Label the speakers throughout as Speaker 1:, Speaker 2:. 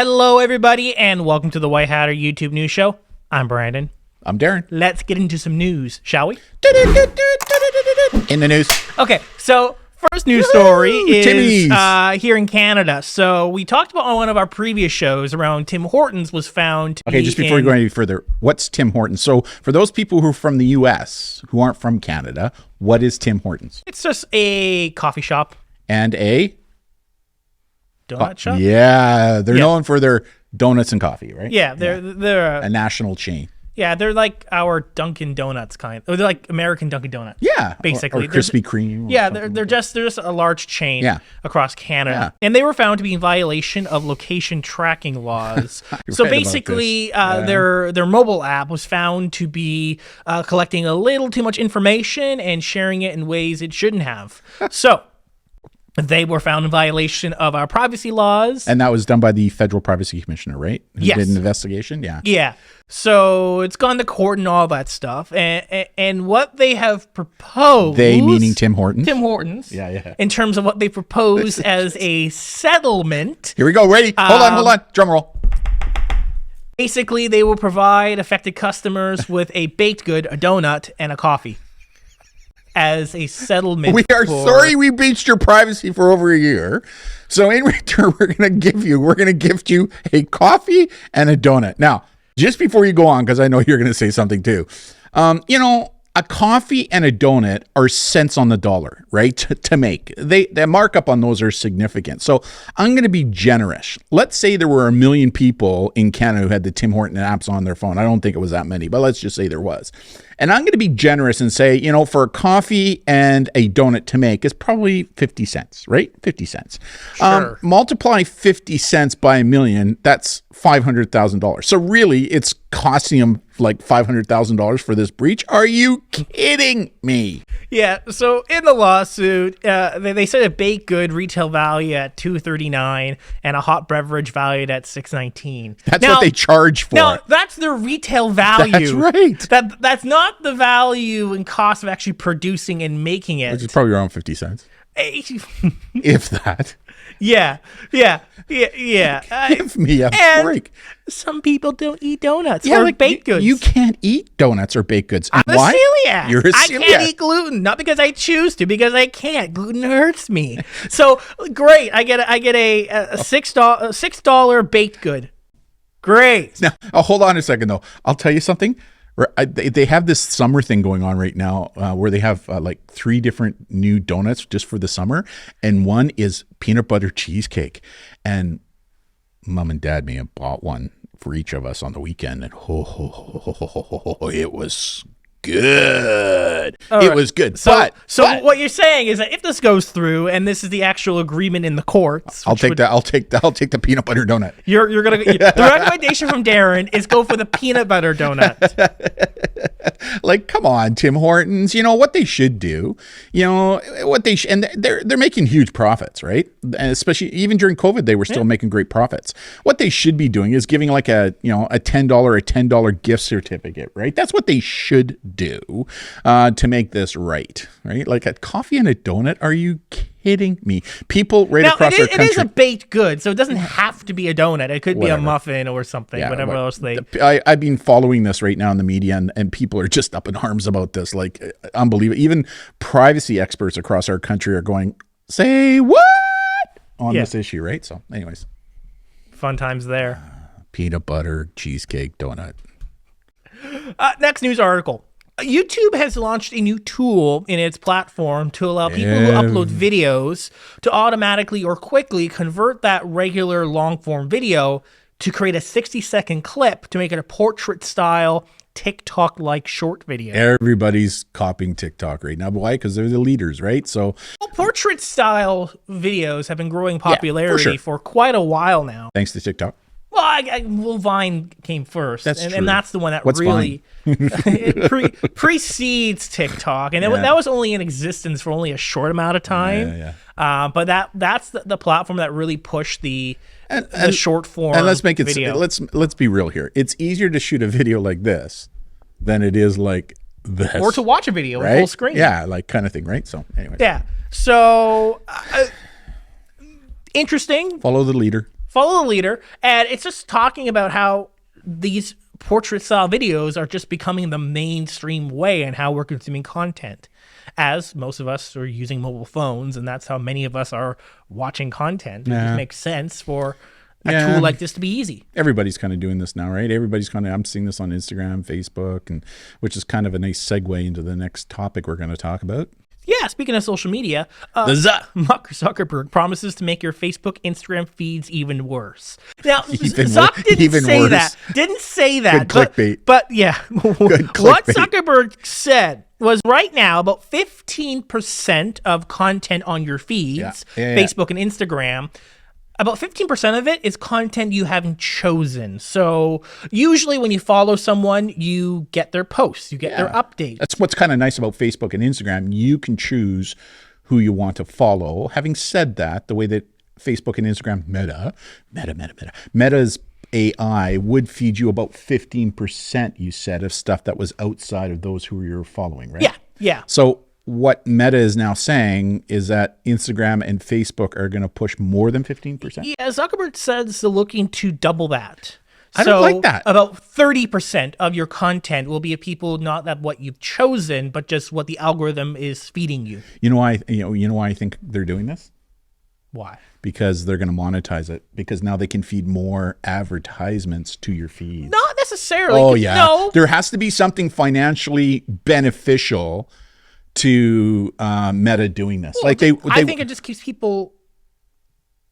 Speaker 1: Hello, everybody, and welcome to the White Hatter YouTube News Show. I'm Brandon.
Speaker 2: I'm Darren.
Speaker 1: Let's get into some news, shall we?
Speaker 2: In the news.
Speaker 1: Okay, so first news story is
Speaker 2: Timmy's.
Speaker 1: Here in Canada. So we talked about on one of our previous shows around Tim Hortons was found to
Speaker 2: Okay,
Speaker 1: be
Speaker 2: just before we go any further, what's Tim Hortons? So for those people who are from the U.S. who aren't from Canada, what is Tim Hortons?
Speaker 1: It's just a coffee shop.
Speaker 2: And a
Speaker 1: Donut shop?
Speaker 2: Yeah, they're known for their donuts and coffee, right?
Speaker 1: Yeah, they're
Speaker 2: a national chain.
Speaker 1: Yeah, they're like our Dunkin' Donuts kind. Or they're like American Dunkin' Donuts.
Speaker 2: Yeah,
Speaker 1: basically.
Speaker 2: or Krispy Kreme.
Speaker 1: Yeah, they're just a large chain across Canada, and they were found to be in violation of location tracking laws. So basically, their mobile app was found to be collecting a little too much information and sharing it in ways it shouldn't have. So they were found in violation of our privacy laws.
Speaker 2: And that was done by the Federal Privacy Commissioner, right? Who
Speaker 1: Yes.
Speaker 2: did an investigation? Yeah.
Speaker 1: Yeah. So it's gone to court and all that stuff. And what they have proposed...
Speaker 2: They meaning Tim Hortons?
Speaker 1: Tim Hortons.
Speaker 2: Yeah.
Speaker 1: In terms of what they propose as a settlement...
Speaker 2: Here we go. Ready? Hold on. Drum roll.
Speaker 1: Basically, they will provide affected customers with a baked good, a donut, and a coffee as a settlement.
Speaker 2: We are sorry we breached your privacy for over a year. So in return, we're going to gift you a coffee and a donut. Now, just before you go on, because I know you're going to say something too, a coffee and a donut are cents on the dollar, right? To make. The markup on those are significant. So I'm going to be generous. Let's say there were 1 million people in Canada who had the Tim Hortons apps on their phone. I don't think it was that many, but let's just say there was. And I'm going to be generous and say, for a coffee and a donut to make is probably 50 cents, right? 50 cents.
Speaker 1: Sure.
Speaker 2: Multiply 50 cents by 1 million, that's $500,000. So really, it's costing them like $500,000 for this breach. Are you kidding me?
Speaker 1: Yeah, so in the lawsuit, they said a baked good retail value at $2.39 and a hot beverage valued at $6.19.
Speaker 2: That's what they charge for.
Speaker 1: Now, that's their retail value.
Speaker 2: That's right.
Speaker 1: That's not the value and cost of actually producing and making it.
Speaker 2: Which is probably around 50 cents. If that.
Speaker 1: Yeah.
Speaker 2: Give me a break.
Speaker 1: Some people don't eat donuts or baked goods.
Speaker 2: You can't eat donuts or baked goods.
Speaker 1: I'm
Speaker 2: why?
Speaker 1: a celiac.
Speaker 2: You're a celiac.
Speaker 1: I can't eat gluten, not because I choose to, because I can't. Gluten hurts me. So great, I get a $6 baked good. Great.
Speaker 2: Now, hold on a second though. I'll tell you something. They have this summer thing going on right now where they have like 3 different new donuts just for the summer. And one is peanut butter cheesecake. And Mom and Dad may have bought one for each of us on the weekend. And it was good. It was good.
Speaker 1: So what you're saying is that if this goes through and this is the actual agreement in the courts,
Speaker 2: I'll take the peanut butter donut.
Speaker 1: You're gonna the recommendation from Darren is go for the peanut butter donut.
Speaker 2: Like, come on, Tim Hortons. You know what they should do. And they're making huge profits, right? And especially even during COVID, they were still making great profits. What they should be doing is giving like a $10 gift certificate, right? That's what they should do to make this right? Like a coffee and a donut. Are you kidding me? People across our country. It
Speaker 1: is a baked good, so it doesn't have to be a donut. It could be a muffin or something, whatever else they...
Speaker 2: I've been following this right now in the media, and people are just up in arms about this. Like, unbelievable. Even privacy experts across our country are going, say what? On this issue, right? So anyways.
Speaker 1: Fun times there.
Speaker 2: Peanut butter, cheesecake, donut.
Speaker 1: Next news article. YouTube has launched a new tool in its platform to allow people who upload videos to automatically or quickly convert that regular long-form video to create a 60-second clip to make it a portrait-style, TikTok-like short video.
Speaker 2: Everybody's copying TikTok right now. Why? Because they're the leaders, right? So
Speaker 1: portrait-style videos have been growing popularity for quite a while now.
Speaker 2: Thanks to TikTok.
Speaker 1: Well, Vine came first, and that's the one that really precedes TikTok, and that was only in existence for only a short amount of time. But that's the platform that really pushed the short form. And
Speaker 2: let's make it
Speaker 1: video.
Speaker 2: Let's be real here. It's easier to shoot a video like this than it is like this,
Speaker 1: or to watch a video
Speaker 2: right?
Speaker 1: full screen.
Speaker 2: Yeah, like kind of thing, right? So anyway.
Speaker 1: Yeah. So interesting.
Speaker 2: Follow the leader.
Speaker 1: Follow the leader. And it's just talking about how these portrait style videos are just becoming the mainstream way and how we're consuming content, as most of us are using mobile phones, and that's how many of us are watching content. It just makes sense for a tool like this to be easy.
Speaker 2: Everybody's kind of doing this now, right? I'm seeing this on Instagram, Facebook, and which is kind of a nice segue into the next topic we're going to talk about.
Speaker 1: Yeah, speaking of social media, Mark Zuckerberg promises to make your Facebook, Instagram feeds even worse. Now, Zuck didn't say that. Didn't say that.
Speaker 2: Good clickbait.
Speaker 1: But yeah, what Zuckerberg said was right now about 15% of content on your feeds, Facebook and Instagram, about 15% of it is content you haven't chosen. So usually when you follow someone, you get their posts, you get their updates.
Speaker 2: That's what's kind of nice about Facebook and Instagram. You can choose who you want to follow. Having said that, the way that Facebook and Instagram Meta's AI would feed you about 15%, you said, of stuff that was outside of those who you're following, right?
Speaker 1: Yeah.
Speaker 2: So what Meta is now saying is that Instagram and Facebook are going to push more than 15%?
Speaker 1: Yeah, Zuckerberg says they're looking to double that.
Speaker 2: I don't like that.
Speaker 1: About 30% of your content will be of people not that what you've chosen, but just what the algorithm is feeding you.
Speaker 2: You know why I think they're doing this?
Speaker 1: Why?
Speaker 2: Because they're going to monetize it. Because now they can feed more advertisements to your feeds.
Speaker 1: Not necessarily.
Speaker 2: Oh, yeah.
Speaker 1: No.
Speaker 2: There has to be something financially beneficial to Meta doing this.
Speaker 1: Well, I think it just keeps people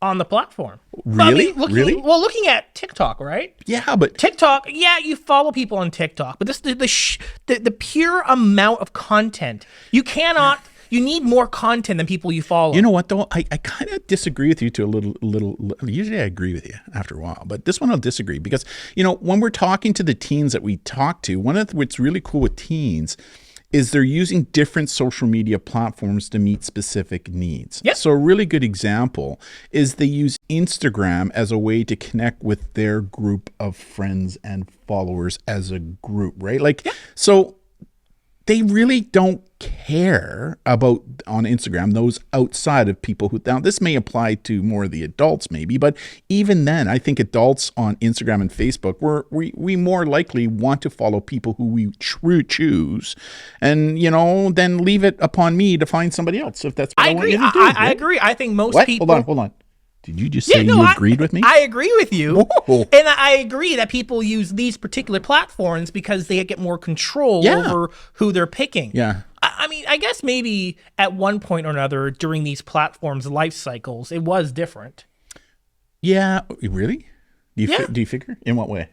Speaker 1: on the platform.
Speaker 2: Really?
Speaker 1: Looking at TikTok, right?
Speaker 2: Yeah, but
Speaker 1: TikTok, you follow people on TikTok, but this the pure amount of content. You cannot. You need more content than people you follow.
Speaker 2: You know what, though? I kind of disagree with you to a little. Usually I agree with you after a while, but this one I'll disagree because, when we're talking to the teens that we talk to, what's really cool with teens is they're using different social media platforms to meet specific needs.
Speaker 1: Yep.
Speaker 2: So a really good example is they use Instagram as a way to connect with their group of friends and followers as a group, right? So they really don't care about, on Instagram, those outside of people who, now this may apply to more of the adults maybe, but even then, I think adults on Instagram and Facebook, we more likely want to follow people who we choose and, then leave it upon me to find somebody else if that's what I want you to do.
Speaker 1: I agree. I think most people...
Speaker 2: Hold on. Did you just say you agreed with me?
Speaker 1: I agree with you.
Speaker 2: Whoa.
Speaker 1: And I agree that people use these particular platforms because they get more control over who they're picking.
Speaker 2: Yeah.
Speaker 1: I mean, I guess maybe at one point or another during these platforms' life cycles, it was different.
Speaker 2: Yeah. Really? Do you figure? In what way?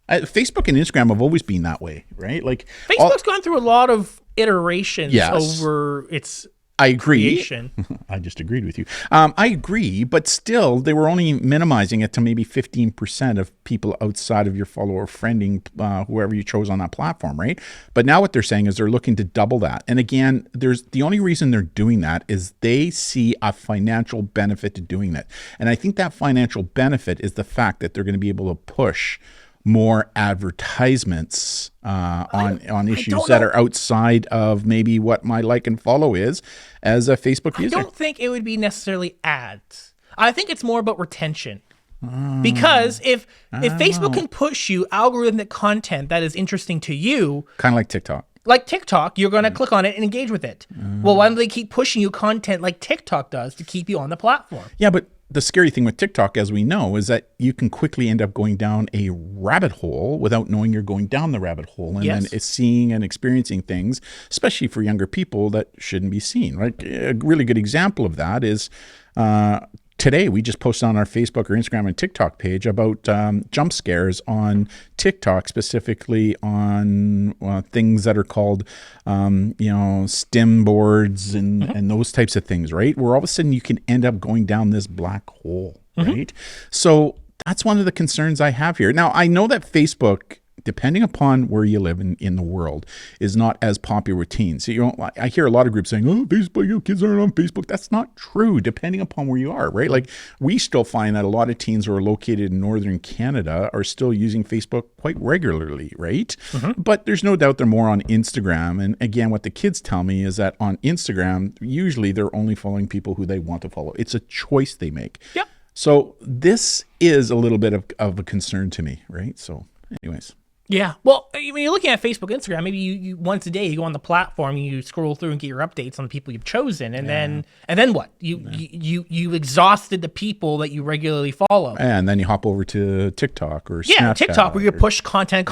Speaker 2: Facebook and Instagram have always been that way, right?
Speaker 1: Facebook's gone through a lot of iterations over its...
Speaker 2: I agree.
Speaker 1: Creation.
Speaker 2: I just agreed with you. I agree, but still, they were only minimizing it to maybe 15% of people outside of your follower friending, whoever you chose on that platform, right? But now what they're saying is they're looking to double that. And again, the only reason they're doing that is they see a financial benefit to doing that. And I think that financial benefit is the fact that they're going to be able to push more advertisements on issues that are outside of maybe what my like and follow is as a Facebook user.
Speaker 1: I don't think it would be necessarily ads. I think it's more about retention. Because if Facebook can push you algorithmic content that is interesting to you,
Speaker 2: kind of like TikTok.
Speaker 1: Like TikTok, you're going to click on it and engage with it. Well, why don't they keep pushing you content like TikTok does to keep you on the platform?
Speaker 2: Yeah, but the scary thing with TikTok, as we know, is that you can quickly end up going down a rabbit hole without knowing you're going down the rabbit hole, and then it's seeing and experiencing things, especially for younger people, that shouldn't be seen. Right? A really good example of that is today we just posted on our Facebook or Instagram and TikTok page about jump scares on TikTok, specifically on things that are called, stim boards and those types of things, right? Where all of a sudden you can end up going down this black hole, right? So that's one of the concerns I have here. Now, I know that Facebook, depending upon where you live in the world, is not as popular with teens. So I hear a lot of groups saying, "Oh, Facebook, kids aren't on Facebook." That's not true, depending upon where you are, right? Like, we still find that a lot of teens who are located in northern Canada are still using Facebook quite regularly, right? But there's no doubt they're more on Instagram. And again, what the kids tell me is that on Instagram, usually they're only following people who they want to follow. It's a choice they make.
Speaker 1: Yep.
Speaker 2: So this is a little bit of a concern to me, right? So anyways.
Speaker 1: Yeah. Well, when you're looking at Facebook, Instagram, maybe you once a day you go on the platform, you scroll through and get your updates on the people you've chosen, and then what? You exhausted the people that you regularly follow.
Speaker 2: And then you hop over to TikTok or Snapchat.
Speaker 1: TikTok where you push content.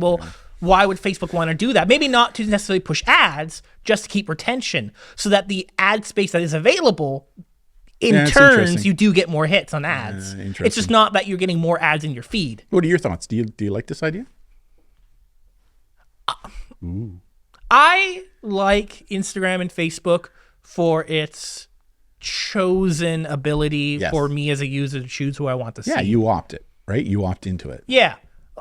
Speaker 1: Well, why would Facebook want to do that? Maybe not to necessarily push ads, just to keep retention, so that the ad space that is available in turns, you do get more hits on ads. It's just not that you're getting more ads in your feed.
Speaker 2: What are your thoughts? Do you like this idea?
Speaker 1: I like Instagram and Facebook for its chosen ability for me as a user to choose who I want to see.
Speaker 2: Yeah, you opt it, right? You opt into it.
Speaker 1: Yeah.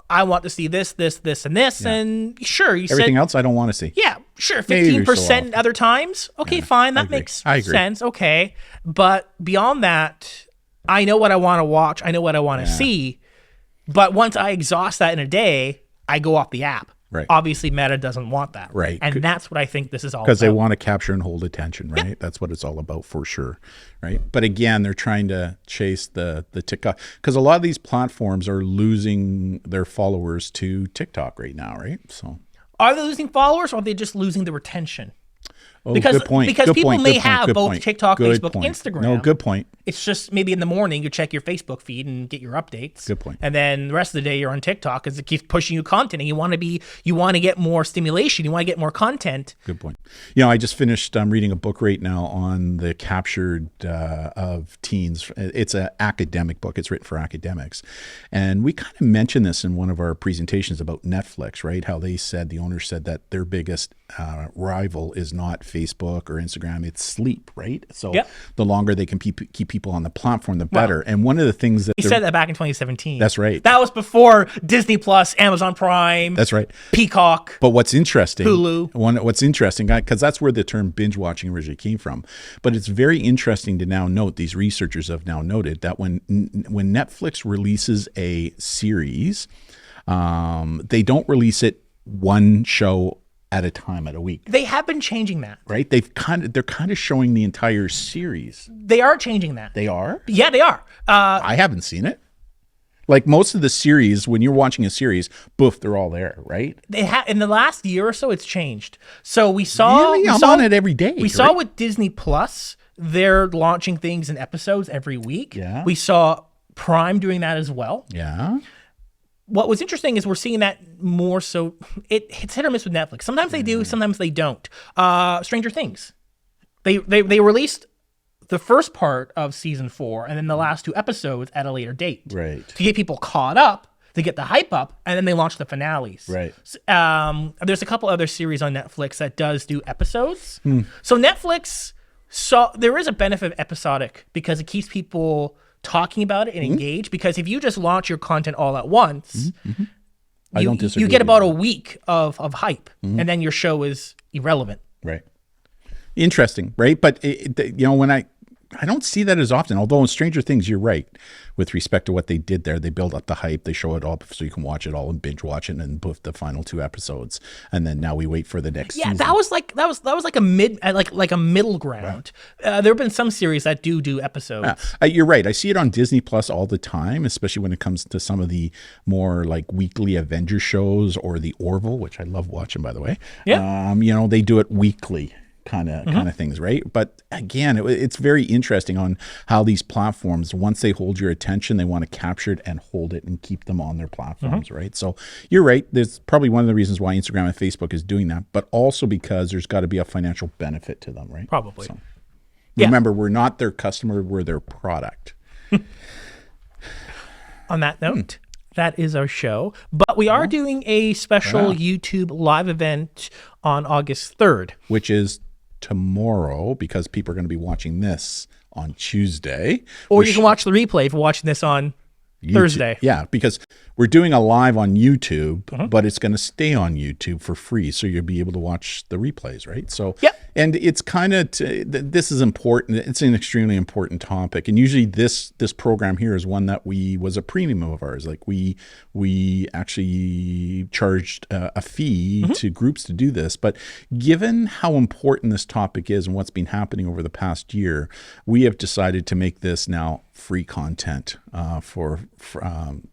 Speaker 1: I want to see this, and this, and sure, you
Speaker 2: everything else I don't want to see.
Speaker 1: Yeah, sure, 15% other times. Okay, fine, that makes sense. Okay, but beyond that, I know what I want to watch. I know what I want to see. But once I exhaust that in a day, I go off the app.
Speaker 2: Right.
Speaker 1: Obviously, Meta doesn't want that.
Speaker 2: Right.
Speaker 1: And that's what I think this is all about.
Speaker 2: Because they want to capture and hold attention, right? Yep. That's what it's all about for sure, right? But again, they're trying to chase the TikTok. Because a lot of these platforms are losing their followers to TikTok right now, right? So,
Speaker 1: are they losing followers or are they just losing the retention?
Speaker 2: Oh, good point.
Speaker 1: Because people may have both
Speaker 2: point.
Speaker 1: TikTok, Facebook, Instagram.
Speaker 2: No, good point.
Speaker 1: It's just maybe in the morning you check your Facebook feed and get your updates.
Speaker 2: Good point.
Speaker 1: And then the rest of the day you're on TikTok because it keeps pushing you content, and you want to get more stimulation. You want to get more content.
Speaker 2: Good point. You know, I just finished reading a book right now on the captured of teens. It's an academic book. It's written for academics, and we kind of mentioned this in one of our presentations about Netflix, right? How they said, the owner said that their biggest rival is not Facebook or Instagram, it's sleep, right? So the longer they can keep people on the platform, the better. And one of the things that
Speaker 1: he said that back in 2017.
Speaker 2: That's right.
Speaker 1: That was before Disney Plus, Amazon Prime.
Speaker 2: That's right.
Speaker 1: Peacock.
Speaker 2: But what's interesting,
Speaker 1: Hulu.
Speaker 2: What's interesting, because that's where the term binge watching originally came from. But it's very interesting to now note, these researchers have now noted that when Netflix releases a series, they don't release it one show at a time, at a week.
Speaker 1: They have been changing that,
Speaker 2: right? They're kind of showing the entire series.
Speaker 1: They are changing that.
Speaker 2: They are?
Speaker 1: Yeah, they are.
Speaker 2: I haven't seen it. Like most of the series, when you're watching a series, boof, they're all there, right?
Speaker 1: In the last year or so, it's changed. So we saw.
Speaker 2: Really? I'm on it every day.
Speaker 1: We saw with Disney Plus, they're launching things in episodes every week.
Speaker 2: Yeah.
Speaker 1: We saw Prime doing that as well.
Speaker 2: Yeah.
Speaker 1: What was interesting is we're seeing that more so. It's hit or miss with Netflix. Sometimes they do, sometimes they don't. Stranger Things. They released the first part of season 4 and then the last 2 episodes at a later date.
Speaker 2: Right.
Speaker 1: To get people caught up, to get the hype up, and then they launch the finales.
Speaker 2: Right.
Speaker 1: There's a couple other series on Netflix that does do episodes. So Netflix, there is a benefit of episodic because it keeps people talking about it and engaged, because if you just launch your content all at once,
Speaker 2: I don't disagree.
Speaker 1: You get about a week of hype, and then your show is irrelevant.
Speaker 2: Right. Interesting, right? But when I don't see that as often. Although in Stranger Things, you're right with respect to what they did there. They build up the hype, they show it all so you can watch it all and binge watch it, and poof, the final 2 episodes, and then now we wait for the next season.
Speaker 1: That was like a middle ground. There have been some series that do episodes.
Speaker 2: You're right. I see it on Disney Plus all the time, especially when it comes to some of the more like weekly Avenger shows or the Orville, which I love watching, by the way.
Speaker 1: Yeah.
Speaker 2: They do it weekly. Kind of things, right? But again, it's very interesting on how these platforms, once they hold your attention, they want to capture it and hold it and keep them on their platforms, right? So you're right. There's probably one of the reasons why Instagram and Facebook is doing that, but also because there's got to be a financial benefit to them, right?
Speaker 1: Probably.
Speaker 2: So, remember, we're not their customer, we're their product.
Speaker 1: On that note, that is our show. But we are doing a special YouTube live event on August 3rd.
Speaker 2: Which is tomorrow, because people are going to be watching this on Tuesday.
Speaker 1: Or you can watch the replay if you're watching this on Thursday.
Speaker 2: Yeah, because we're doing a live on YouTube, but it's going to stay on YouTube for free, so you'll be able to watch the replays, right? So And it's kind of, this is important. It's an extremely important topic. And usually this program here is one that was a premium of ours. Like we actually charged a fee to groups to do this. But given how important this topic is and what's been happening over the past year, we have decided to make this now free content for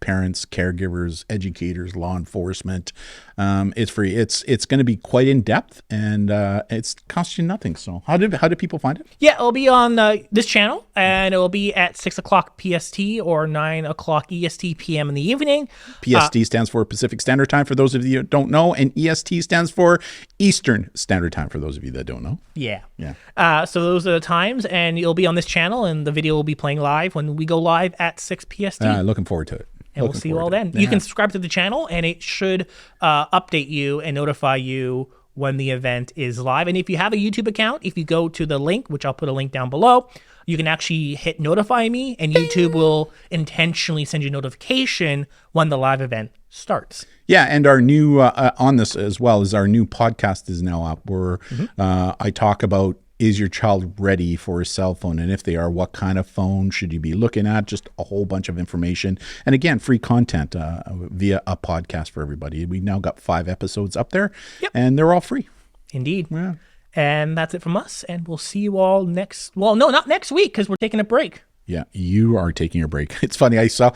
Speaker 2: parents, caregivers, educators, law enforcement. It's free. It's going to be quite in depth, and it's cost you nothing. So how do people find it?
Speaker 1: Yeah, it'll be on this channel, and it'll be at 6 o'clock PST or 9 o'clock EST PM in the evening.
Speaker 2: PST stands for Pacific Standard Time for those of you that don't know, and EST stands for Eastern Standard Time for those of you that don't know.
Speaker 1: Yeah.
Speaker 2: Yeah.
Speaker 1: So those are the times, and it'll be on this channel, and the video will be playing live when we go live at 6 PST.
Speaker 2: Looking forward to it.
Speaker 1: And we'll see you all then. You can subscribe to the channel, and it should update you and notify you when the event is live. And if you have a YouTube account, if you go to the link, which I'll put a link down below, you can actually hit notify me, and YouTube will intentionally send you a notification when the live event starts.
Speaker 2: Yeah, and our new, on this as well, is our new podcast is now up where I talk about, is your child ready for a cell phone? And if they are, what kind of phone should you be looking at? Just a whole bunch of information. And again, free content via a podcast for everybody. We've now got 5 episodes up there, and they're all free.
Speaker 1: Indeed.
Speaker 2: Yeah.
Speaker 1: And that's it from us. And we'll see you all not next week, because we're taking a break.
Speaker 2: Yeah, you are taking a break. It's funny. I saw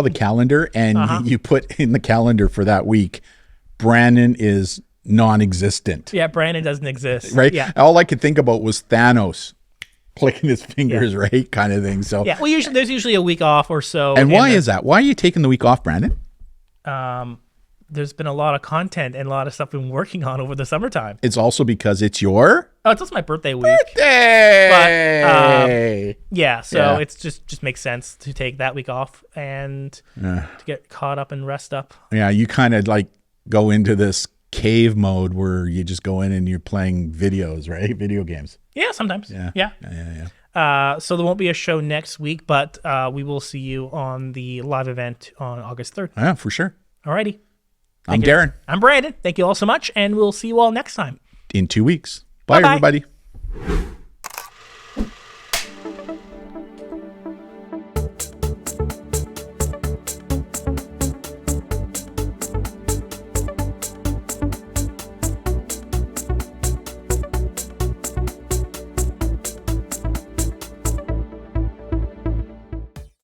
Speaker 2: the calendar, and you put in the calendar for that week, Brandon is non-existent.
Speaker 1: Yeah, Brandon doesn't exist.
Speaker 2: Right?
Speaker 1: Yeah.
Speaker 2: All I could think about was Thanos clicking his fingers, right? Kind of thing. So
Speaker 1: yeah, well, there's usually a week off or so.
Speaker 2: And why is that? Why are you taking the week off, Brandon?
Speaker 1: There's been a lot of content and a lot of stuff we've been working on over the summertime.
Speaker 2: It's also because it's your
Speaker 1: it's also my birthday week.
Speaker 2: Birthday!
Speaker 1: But yeah, so it's just makes sense to take that week off and to get caught up and rest up.
Speaker 2: Yeah, you kind of like go into this cave mode where you just go in and you're playing videos, right? Video games.
Speaker 1: Yeah, sometimes. Yeah. So there won't be a show next week, but we will see you on the live event on August 3rd.
Speaker 2: Yeah, for sure.
Speaker 1: Alrighty.
Speaker 2: I'm Darren.
Speaker 1: I'm Brandon. Thank you all so much, and we'll see you all next time.
Speaker 2: In 2 weeks. Bye,
Speaker 1: Bye-bye.
Speaker 2: everybody.